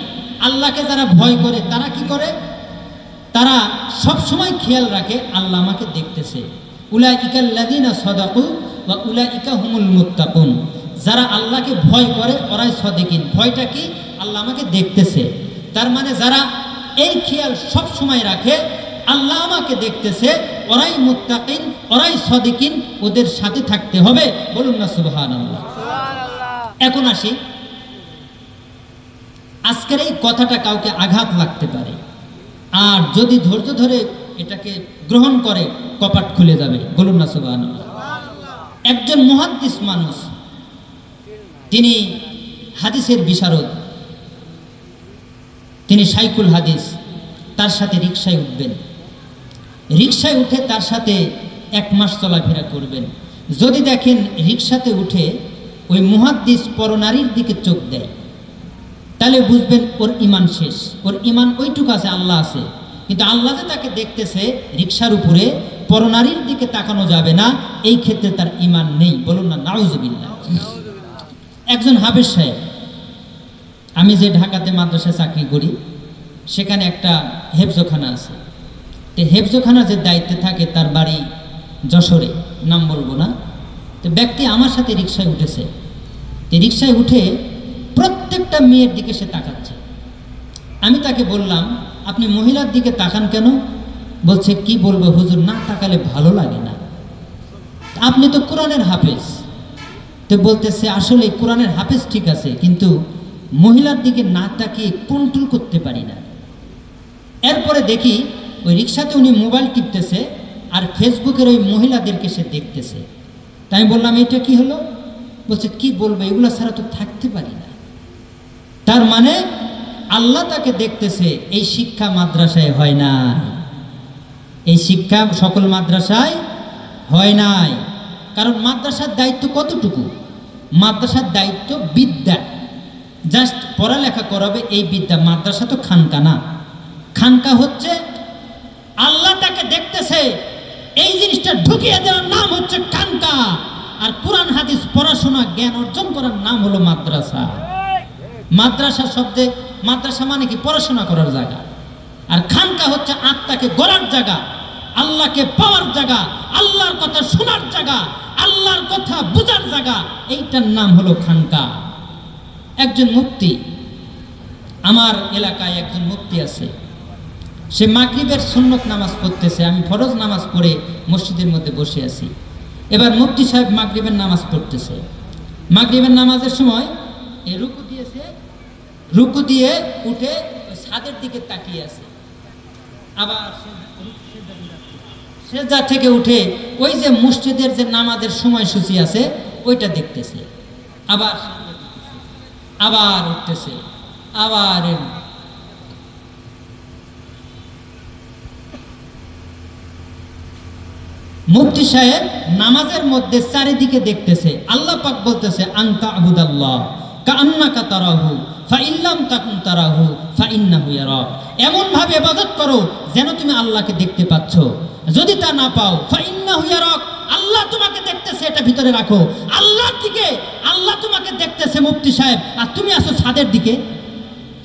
আল্লাহকে যারা ভয় করে তারা কি করে? তারা সব সময় খেয়াল রাখে আল্লাহ আমাকে দেখতেছে। উলাইকাল্লাযীনা সাদাকু ওয়া উলাইকা হুমুল মুত্তাকুন। যারা আল্লাহকে ভয় করে ওরাই সাদিকিন। ভয়টা কি? আল্লাহ আমাকে দেখতেছে। তার মানে যারা এই খেয়াল সব সময় রাখে আল্লাহ আমাকে দেখতেছে, ওরাই মুত্তাকিন, ওরাই সাদিকিন, ওদের সাথে থাকতে হবে। বলুন না সুবহানাল্লাহ। এখন আসি, আজকের এই কথাটা কাউকে আঘাত লাগতে পারে, আর যদি ধৈর্য ধরে এটাকে গ্রহণ করে কপাট খুলে যাবে। বলুন না সুবহানাল্লাহ। একজন মুহাদ্দিস মানুষ, তিনি হাদিসের বিশারদ, তিনি শাইখুল হাদিস, তার সাথে রিকশায় উঠবেন। রিকশায় উঠে তার সাথে 1 মাস চলাফেরা করবেন। যদি দেখেন রিকশাতে উঠে ওই মুহাদ্দিস পরনারীর দিকে চোখ দেয়, তাহলে বুঝবেন ওর ঈমান শেষ। ওর ঈমান ওইটুকু আছে, আল্লাহ আছে, কিন্তু আল্লাহ যে তাকে দেখতেছে রিকশার উপরে, পরনারীর দিকে তাকানো যাবে না, এই ক্ষেত্রে তার ঈমান নেই। বলুন না নাউজুবিল্লাহ। একজন হাফেজ সাহেব, আমি যে ঢাকাতে মাদ্রাসায় চাকরি করি, সেখানে একটা হেফজখানা আছে। তো হেফজখানা যে দায়িত্বে থাকে তার বাড়ি যশোরে, নাম বলবো না। তো ব্যক্তি আমার সাথে রিকশায় উঠেছে। তো রিকশায় উঠে প্রত্যেকটা মেয়ের দিকে সে তাকাচ্ছে। আমি তাকে বললাম, আপনি মহিলার দিকে তাকান কেন? বলছে, কি বলবো হুজুর, না তাকালে ভালো লাগে না। আপনি তো কোরআনের হাফেজ। তো বলতেছে, আসলে কোরআনের হাফেজ ঠিক আছে, কিন্তু মহিলার দিকে না তাকিয়ে কন্ট্রোল করতে পারি না। এরপরে দেখি ওই রিকশাতে উনি মোবাইল টিপতেছে, আর ফেসবুকের ওই মহিলাদেরকে সে দেখতেছে। তাই আমি বললাম, এটা কি হলো? বলছে, কি বলবো, এগুলো ছাড়া তো থাকতে পারি না। তার মানে আল্লাহ তাকে দেখতেছে, এই শিক্ষা মাদ্রাসায় হয় নাই, এই শিক্ষা সকল মাদ্রাসায় হয় নাই। কারণ মাদ্রাসার দায়িত্ব কতটুকু? মাদ্রাসার দায়িত্ব বিদ্যা, জাস্ট পড়ালেখা করাবে এই বিদ্যা। মাদ্রাসা তো খানকা না। খানকা হচ্ছে আল্লাহ তাকে দেখতেছে, এই জিনিসটা ঢুকিয়ে দেওয়ার নাম হচ্ছে খানকা। আর কোরআন হাদিস পড়াশোনা জ্ঞান অর্জন করার নাম হলো মাদ্রাসা। মাদ্রাসা শব্দে, মাদ্রাসা মানে কি? পড়াশোনা করার জায়গা। আর খানকা হচ্ছে আত্মাকে গড়ার জায়গা, আল্লাহকে পাওয়ার জায়গা, আল্লাহর কথা শোনার জায়গা, আল্লাহর কথা বোঝার জায়গা। এইটার নাম হলো খানকা। একজন মুফতি, আমার এলাকায় একজন মুফতি আছে, সে মাগরিবের সুন্নত নামাজ পড়তেছে। আমি ফরজ নামাজ পড়ে মসজিদের মধ্যে বসে আছি। এবার মুফতি সাহেব মাগরিবের নামাজ পড়তেছে। মাগরিবের নামাজের সময় এই রুকু দিয়েছে, রুকু দিয়ে উঠে ওই ছাদের দিকে তাকিয়ে আছে। আবার সেজদা থেকে উঠে ওই যে মসজিদের যে নামাজের সময়সূচি আছে ওইটা দেখতেছে। আবার উঠতেছে, আবার মুফতি সাহেব নামাজের মধ্যে চারিদিকে দেখতেছে। আল্লাহ পাক বলতেছে, আনতা আবুদাল্লাহ কাআন্নাকা তারাহু ফাইল্লাম তাকুন তারাহু ফাইন্নাহু ইয়ারাক। এমন ভাবে ইবাদত করো যেন তুমি আল্লাহকে দেখতে পাচ্ছ, যদি তা না পাও ফাইন্নাহু ইয়ারাক, আল্লাহ তোমাকে দেখতেছে, এটা ভিতরে রাখো। আল্লাহর দিকে, আল্লাহ তোমাকে দেখতেছে মুফতি সাহেব, আর তুমি আসো ছাদের দিকে,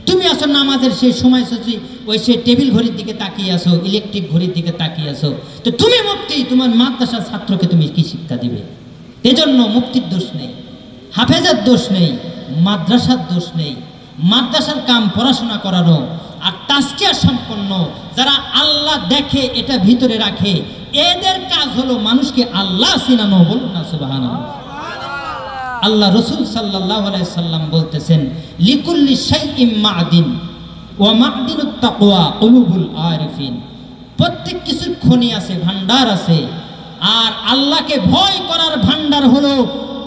তুমি আসো নামাজের সেই সময়সূচি, ওই সেই টেবিল ঘড়ির দিকে তাকিয়ে আসো, ইলেকট্রিক ঘড়ির দিকে তাকিয়ে আসো। তো তুমি মুফতি, তোমার মাদ্রাসার ছাত্রকে তুমি কি শিক্ষা দিবে? এজন্য মুফতির দোষ নেই, হাফেজের দোষ নেই, মাদ্রাসার দোষ নেই। মাদ্রাসার কাম পড়াশোনা করানো আর তাজকিয়া সম্পন্ন যারা আল্লাহ দেখে এটা ভিতরে রাখে, এদের কাজ হলো মানুষকে আল্লাহ চিনানো। বলুন না সুবহানাল্লাহ। আল্লাহ রসুল সাল্লাল্লাহু আলাইহি সাল্লাম বলতেছেন, লিকুল্লি শাইইন মা'দিন ওয়া মা'দিনুত তাকওয়া কুলুবুল আরিফিন। প্রত্যেক কিছুর খনি আছে, ভান্ডার আছে, আর আল্লাহকে ভয় করার ভান্ডার হলো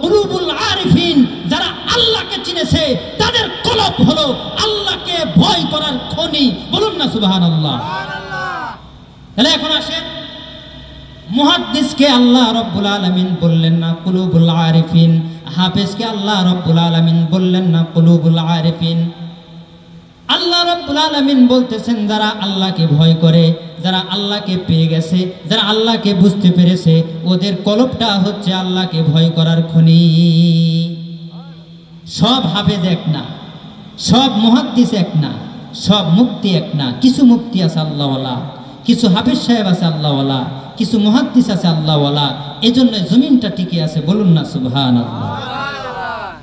কুলুবুল আরিফিন, যারা আল্লাহকে চিনেছে, তাদের কলব হলো আল্লাহকে ভয় করার খনি। বলুন না সুবহানাল্লাহ। তাহলে এখন আসেন, মুহাদ্দিসকে আল্লাহ রাব্বুল আলামিন বললেন না কুলুবুল আরিফিন, হাফেজকে আল্লাহ রাব্বুল আলামিন বললেন না কুলুবুল আরিফিন। আল্লাহ রাব্বুল আলামিন বলতেছেন যারা আল্লাহকে ভয় করে, যারা আল্লাহকে পেয়ে গেছে, যারা আল্লাহকে বুঝতে পেরেছে, ওদের কলবটা হচ্ছে আল্লাহকে ভয় করার খনি। সব হাফেজ এক না, সব মুহাদ্দিস এক না, সব মুফতি এক না। কিছু মুফতি আছে আল্লাহওয়ালা, কিছু হাফেজ সাহেব আছে আল্লাহওয়ালা, কিছু মুহাদ্দিস আছে আল্লাহওয়ালা। এজন্য জমিনটা টিকে আছে। বলুন না সুবহানাল্লাহ।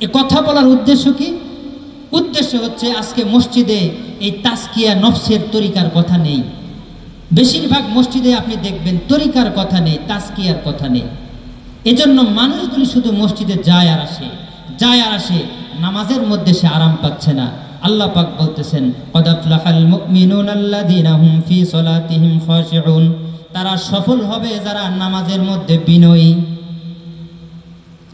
এ কথা বলার উদ্দেশ্য কি? উদ্দেশ্য হচ্ছে আজকে মসজিদে এই তাজকিয়া নফসের তরিকার কথা নেই। বেশিরভাগ মসজিদে আপনি দেখবেন তরিকার কথা নেই, তাজকিয়ার কথা নেই। এজন্য মানুষগুলি শুধু মসজিদে যায় আর আসে, যায় আর আসে, নামাজের মধ্যে সে আরাম পাচ্ছে না। আল্লাহ পাক বলতেছেন কদ আফলাহাল মুমিনুনা আল্লাযীনা হুম ফি সলাতিহিম খাশিউন, তারা সফল হবে যারা নামাজের মধ্যে বিনয়ী।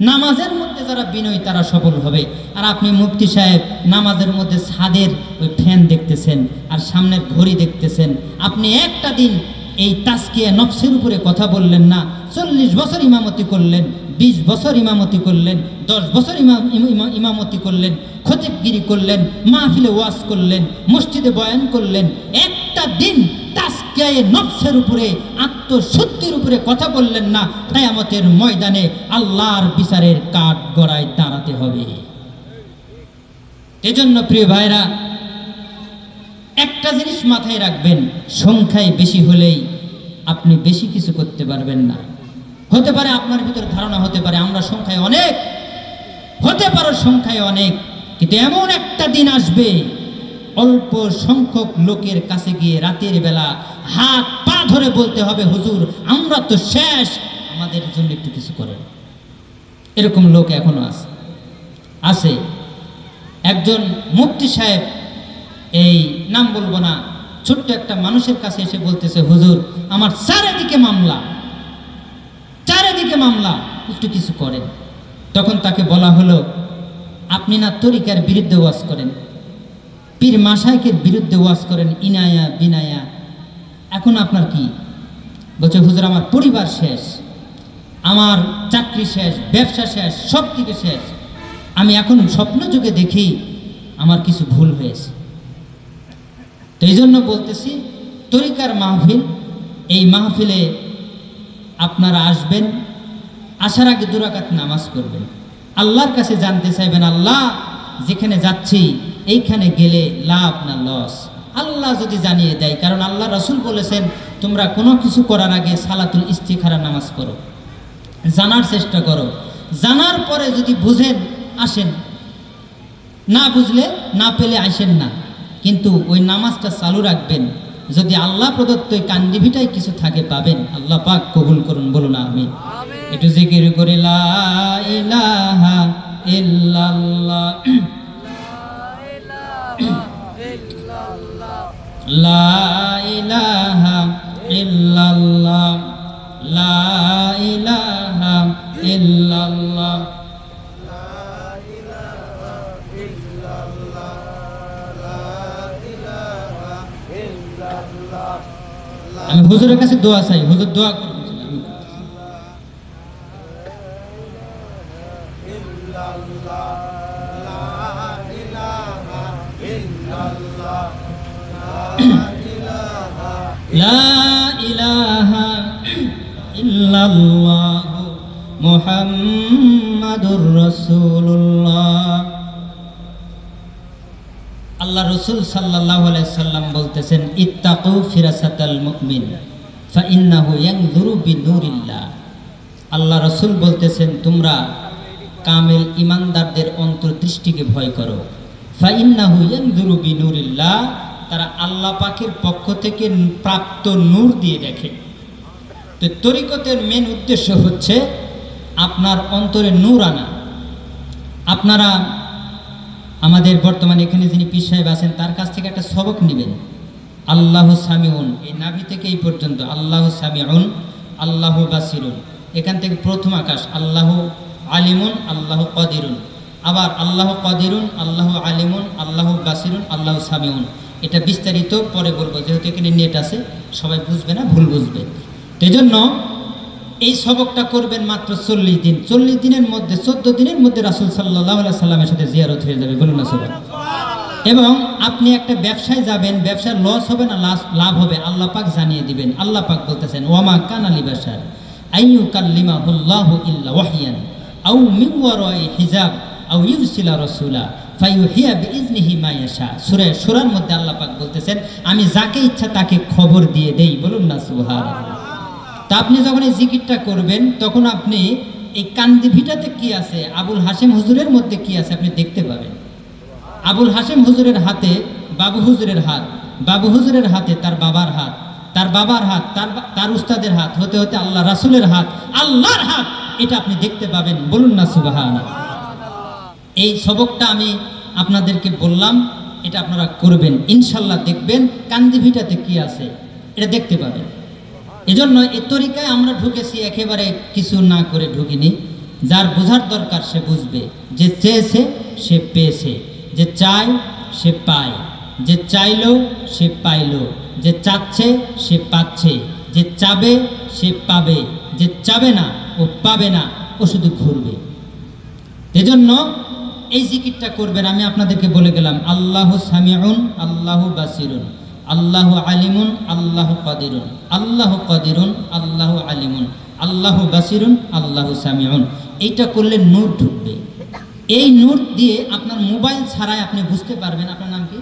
নামাজের মধ্যে যারা বিনয়ী তারা সফল হবে। আর আপনি মুফতি সাহেব নামাজের মধ্যে ছাদের ওই ফ্যান দেখতেছেন আর সামনের ঘড়ি দেখতেছেন। আপনি একটা দিন এই তাজকিয়া নফসের উপরে কথা বললেন না। 40 বছর ইমামতি করলেন, 20 বছর ইমামতি করলেন, 10 বছর ইমামতি করলেন, খতিবগিরি করলেন, মাহফিলে ওয়াজ করলেন, মসজিদে বয়ান করলেন। একটা দিন তাজকিয়া নফসের উপরে, আত্মশুদ্ধির উপরে কথা বললেন না। কিয়ামতের ময়দানে আল্লাহর বিচারের কাঠ গড়ায় দাঁড়াতে হবে। এজন্য প্রিয় ভাইরা, একটা জিনিস মাথায় রাখবেন, সংখ্যায় বেশি হলেই আপনি বেশি কিছু করতে পারবেন না। হতে পারে আপনার ভিতরে ধারণা হতে পারে আমরা সংখ্যায় অনেক, হতে পারে সংখ্যায় অনেক, কিন্তু এমন একটা দিন আসবে অল্প সংখ্যক লোকের কাছে গিয়ে রাতের বেলা হাত পা ধরে বলতে হবে হুজুর আমরা তো শেষ, আমাদের জন্য একটু কিছু করেন। এরকম লোক এখনো আছে। একজন মুফতি সাহেব, এই নাম বলবো না, ছোট্ট একটা মানুষের কাছে এসে বলতেছে হুজুর আমার চারিদিকে মামলা, চারিদিকে মামলা, একটু কিছু করেন। তখন তাকে বলা হলো আপনি না তরিকার বিরুদ্ধে ওয়াজ করেন, পীর মাশায়েখের বিরুদ্ধে ওয়াজ করেন, ইনায়া বিনায়া, এখন আপনার কি? বলছে হুজুর আমার পরিবার শেষ, আমার চাকরি শেষ, ব্যবসা শেষ, সব দিকে শেষ, আমি এখন স্বপ্ন যুগে দেখি আমার কিছু ভুল হয়েছে। তো এই জন্য বলতেছি তরিকার মাহফিল, এই মাহফিলে আপনারা আসবেন, আসার আগে 2 রাকাত নামাজ করবেন, আল্লাহর কাছে জানতে চাইবেন আল্লাহ যেখানে যাচ্ছি এইখানে গেলে লাভ না লস, আল্লাহ যদি জানিয়ে দেয়। কারণ আল্লাহ রাসূল বলেছেন তোমরা কোনো কিছু করার আগে সালাতুল ইস্তিখারা নামাজ পড়ো, জানার চেষ্টা করো, জানার পরে যদি বুঝেন আসেন, না বুঝলে না পেলে আসেন না, কিন্তু ওই নামাজটা চালু রাখবেন। যদি আল্লাহ প্রদত্ত ওই কান্দিভিটাই কিছু থাকে পাবেন। আল্লাহ পাক কবুল করুন, বলুন আমিন। একটু জিকির করে লা ইলাহা ইল্লাল্লাহ, লা ইলাহা ইল্লাল্লাহ, লা ইলাহা ইল্লাল্লাহ। আমি হুজুরের কাছে দোয়া চাই, হুজুর দোয়া করুন। লা ইলাহা ইল্লাল্লাহ মুহাম্মাদুর রাসূলুল্লাহ। আল্লাহ রসুল সাল্লাল্লাহু আলাইহি সাল্লাম বলতেছেন ইত্তাকু ফিরাসাতাল মুমিন ফাইন্নাহু ইয়ানজুরু বিনুরিল্লাহ। আল্লাহ রসুল বলতেছেন তোমরা কামেল ইমানদারদের অন্তর্দৃষ্টিকে ভয় করো, ফাইন্নাহু ইয়ানজুরু বিনুরিল্লাহ, তারা আল্লাহ পাকের পক্ষ থেকে প্রাপ্ত নূর দিয়ে দেখে। তো তরিকতের মেন উদ্দেশ্য হচ্ছে আপনার অন্তরে নূর আনা। আপনারা আমাদের বর্তমানে এখানে যিনি পীর সাহেব আছেন তার কাছ থেকে একটা সবক নেবেন। আল্লাহু সামিউন, এই নাভি থেকে এই পর্যন্ত আল্লাহু সামিউন আল্লাহু বাসিরুন, এখান থেকে প্রথম আকাশ আল্লাহু আলিমুন আল্লাহু কদিরুন, আবার আল্লাহ কাদিরুন, আল্লাহ আলিমুন, আল্লাহ বাসিরুন, আল্লাহ সামিউন। এটা বিস্তারিত পরে বলবো, যেহেতু এখানে নেট আছে, সবাই বুঝবে না, ভুল বুঝবে। এই জন্য এই সবকটা করবেন মাত্র 40 দিন। 40 দিনের মধ্যে 14 দিনের মধ্যে রাসূল সাল্লাল্লাহু আলাইহি সাল্লামের সাথে জিয়ারত হয়ে যাবে, বলুন না সুবহানাল্লাহ। এবং আপনি একটা ব্যবসায় যাবেন, ব্যবসার লস হবে না লাভ হবে, আল্লাহ পাক জানিয়ে দিবেন। আল্লাহ পাক বলতেছেন, ওয়ামা কানা লিবাশার আইয়ুকাল্লিমাহুল্লাহু ইল্লা ওয়াহইয়ান আও মিন ওয়ারাই হিজাব আও ইউরসিলা রাসূলা ফায়ুহিয়া বিইজনিহি মা ইয়াশা। সূরা শূরার মধ্যে আল্লাহ পাক বলতেছেন, আমি যাকে ইচ্ছা তাকে খবর দিয়ে দেই, বলুন না সুবহানাল্লাহ। তা আপনি যখন এই জিকিরটা করবেন, তখন আপনি এই কান্দি ভিটাতে কি আছে, আবুল হাশেম হুজুরের মধ্যে কি আছে আপনি দেখতে পাবেন। আবুল হাশেম হুজুরের হাতে বাবু হুজুরের হাত, বাবু হুজুরের হাতে তার বাবার হাত, তার বাবার হাত তার উস্তাদের হাত, হতে হতে আল্লাহ রাসূলের হাত, আল্লাহর হাত, এটা আপনি দেখতে পাবেন, বলুন না সুবহানাল্লাহ। এই সবকটা আমি আপনাদেরকে বললাম, এটা আপনারা করবেন ইনশাল্লাহ, দেখবেন কান্দি ভিটাতে কি আছে এটা দেখতে পাবেন। এজন্য এই তরিকায় আমরা ঢুকেছি, একেবারে কিছু না করে ঢুকিনি। যার বোঝার দরকার সে বুঝবে, যে চেয়েছে সে পেয়েছে, যে চায় সে পায়, যে চাইলো সে পাইলো, যে চাচ্ছে সে পাচ্ছে, যে চাবে সে পাবে, যে চাবে না ও পাবে না, ও শুধু ঘুরবে। এজন্য এই জিকিরটা করবেন। আমি আপনাদেরকে বলে গেলাম, আল্লাহু সামিউন, আল্লাহু বাসিরুন, আল্লাহু আলিমুন, আল্লাহু কাদিরুন, আল্লাহু কাদিরুন, আল্লাহু আলিমুন, আল্লাহু বাসিরুন, আল্লাহু সামিউন। এইটা করলে নূর ঢুকবে। এই নূর দিয়ে আপনার মোবাইল ছাড়াই আপনি বুঝতে পারবেন। আপনার নাম কি?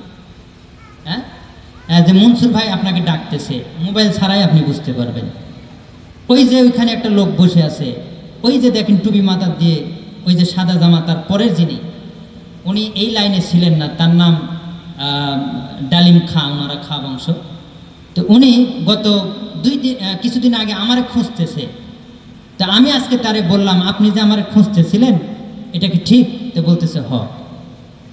হ্যাঁ, যে মনসুর ভাই আপনাকে ডাকতেছে, মোবাইল ছাড়াই আপনি বুঝতে পারবেন। ওই যে ওইখানে একটা লোক বসে আছে, ওই যে দেখেন টুপি মাথা দিয়ে, ওই যে সাদা জামা, তার পরের যিনি, উনি এই লাইনে ছিলেন না, তার নাম ডালিম খা, ওনারা খা বংশ। তো উনি গত কিছুদিন আগে আমারে খুঁজতেছে। তা আমি আজকে তারে বললাম, আপনি যে আমারে খুঁজতেছিলেন এটা কি ঠিক? তো বলতেছে হ।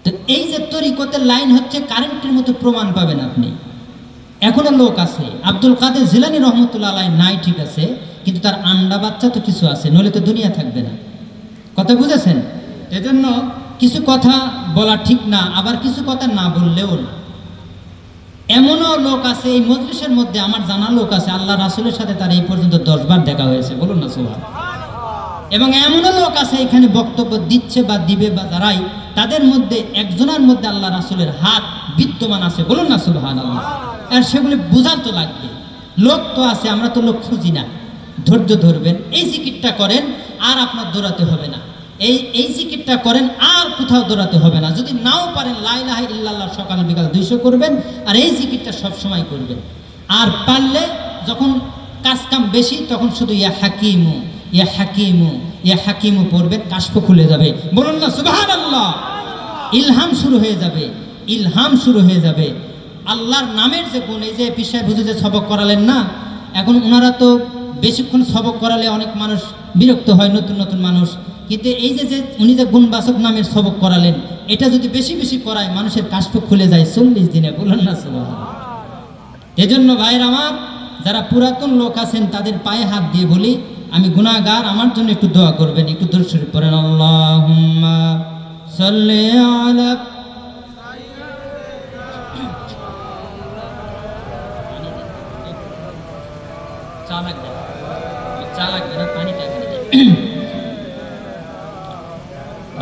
তো এই যে তরিকতের লাইন হচ্ছে কারেন্টের মতো প্রমাণ পাবেন আপনি। এখনো লোক আছে, আব্দুল কাদের জিলানী রহমতুল্লাহ আলাইহি নাই, ঠিক আছে, কিন্তু তার আন্ডা বাচ্চা তো কিছু আছে, নইলে তো দুনিয়া থাকবে না। কথা বুঝেছেন? এজন্য কিছু কথা বলা ঠিক না, আবার কিছু কথা না বললেও না। এমনও লোক আছে এই মজলিসের মধ্যে, আমার জানা লোক আছে, আল্লাহ রাসূলের সাথে তার এই পর্যন্ত 10 বার দেখা হয়েছে, বলুন না সুবহানাল্লাহ। এবং এমনও লোক আছে এখানে বক্তব্য দিচ্ছে বা দিবে বা যারাই, তাদের মধ্যে একজনের মধ্যে আল্লাহ রাসূলের হাত বিদ্যমান আছে, বলুন না সুবহানাল্লাহ। আর সেগুলি বোঝা তো লাগবে। লোক তো আছে, আমরা তো লোক খুঁজি না। ধৈর্য ধরবেন, এই জিকিরটা করেন, আর আপনার দৌড়াতে হবে না। এই জিকিরটা করেন, আর কোথাও দৌড়াতে হবে না। যদি নাও পারেন, লা ইলাহা ইল্লাল্লাহ সকাল বিকাল 200 করবেন, আর এই জিকিরটা সবসময় করবেন। আর পারলে যখন কাজ কাম বেশি, তখন শুধু ইয়া হাকিমু, ইয়া হাকিমু, ইয়া হাকিমু পড়বেন, কাশফ খুলে যাবে, বলুন না সুবহানাল্লাহ। ইলহাম শুরু হয়ে যাবে, ইলহাম শুরু হয়ে যাবে। আল্লাহর নামের যে গুণ, এই যে পিসায় বুঝে যে সবক করালেন না, এখন ওনারা তো বেশিক্ষণ সবক করালে অনেক মানুষ বিরক্ত হয়, নতুন নতুন মানুষ। কিন্তু এই যে উনি যে গুণবাচক নামের সবক করালেন, এটা যদি বেশি বেশি করায়, মানুষের কাশফ খুলে যায় 40 দিনে, বলুন না সুবহানাল্লাহ। এজন্য ভাইয়ের আমার, যারা পুরাতন লোক আছেন তাদের পায়ে হাত দিয়ে বলি, আমি গুনাহগার, আমার জন্য একটু দোয়া করবেন, একটু দরুদ শরীফ পড়েন। আল্লাহুম্মা সাল্লি আলা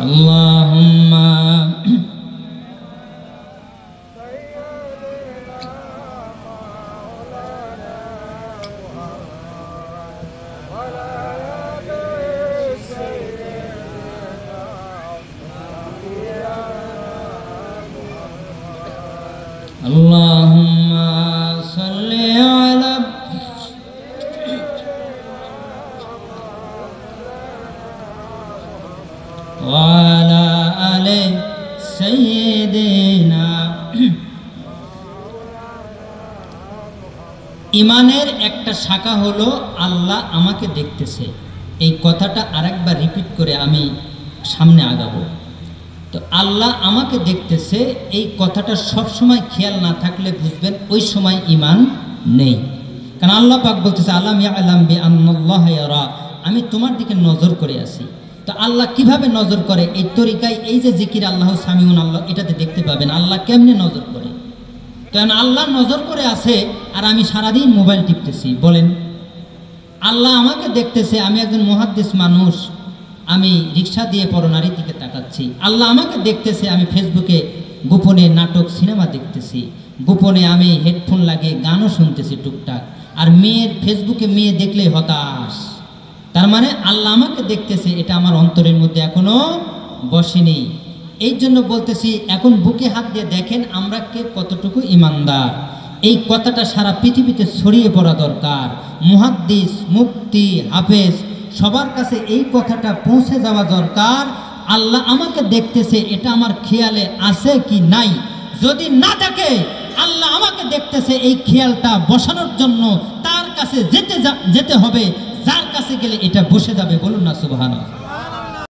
আল্লাহুম্মা আল্লাহুম্মা সাল্লি আলা ওয়ালা আলে সাইয়্যিদিনা। ইমানের একটা শাখা হলো আল্লাহ আমাকে দেখতেছে। এই কথাটা আরেকবার রিপিট করে আমি সামনে আগাবো। তো আল্লাহ আমাকে দেখতেছে, এই কথাটা সব সময় খেয়াল না থাকলে বুঝবেন ওই সময় ঈমান নেই। কারণ আল্লাহ পাক বলতেছে, আলাম ইয়ালাম বিআন্নাল্লাহ ইয়ারা, আমি তোমার দিকে নজর করে আছি। তো আল্লাহ কিভাবে নজর করে? এই তরিকায় এই যে জিকির আল্লাহ সামিউন আল্লাহ, এটাতে দেখতে পাবেন আল্লাহ কেমনে নজর করে। কারণ আল্লাহ নজর করে আছে আর আমি সারাদিন মোবাইল টিপতেছি। বলেন, আল্লাহ আমাকে দেখতেছে, আমি একজন মুহাদ্দিস মানুষ, আমি রিক্সা দিয়ে পরনারীর দিকে তাকাচ্ছি। আল্লাহ আমাকে দেখতেছে, আমি ফেসবুকে গোপনে নাটক সিনেমা দেখতেছি, গোপনে আমি হেডফোন লাগিয়ে গানও শুনতেছি টুকটাক। আর মেয়ের ফেসবুকে মেয়ে দেখলেই হতাশ। তার মানে আল্লাহ আমাকে দেখতেছে, এটা আমার অন্তরের মধ্যে এখনো বসেনি। এই জন্য বলতেছি, এখন বুকে হাত দিয়ে দেখেন আমরা কে কতটুকু ইমানদার। এই কথাটা সারা পৃথিবীতে ছড়িয়ে পড়া দরকার। মুহাদ্দিস, মুফতি, হাফেজ সবার কাছে এই কথাটা পৌঁছে যাওয়া দরকার। আল্লাহ আমাকে দেখতেছে, এটা আমার খেয়ালে আছে কি নাই। যদি না থাকে, আল্লাহ আমাকে দেখতেছে এই খেয়ালটা বসানোর জন্য তার কাছে যেতে হবে, যার কাছে গেলে এটা বসে যাবে। বলুন না সুবহানাল্লাহ।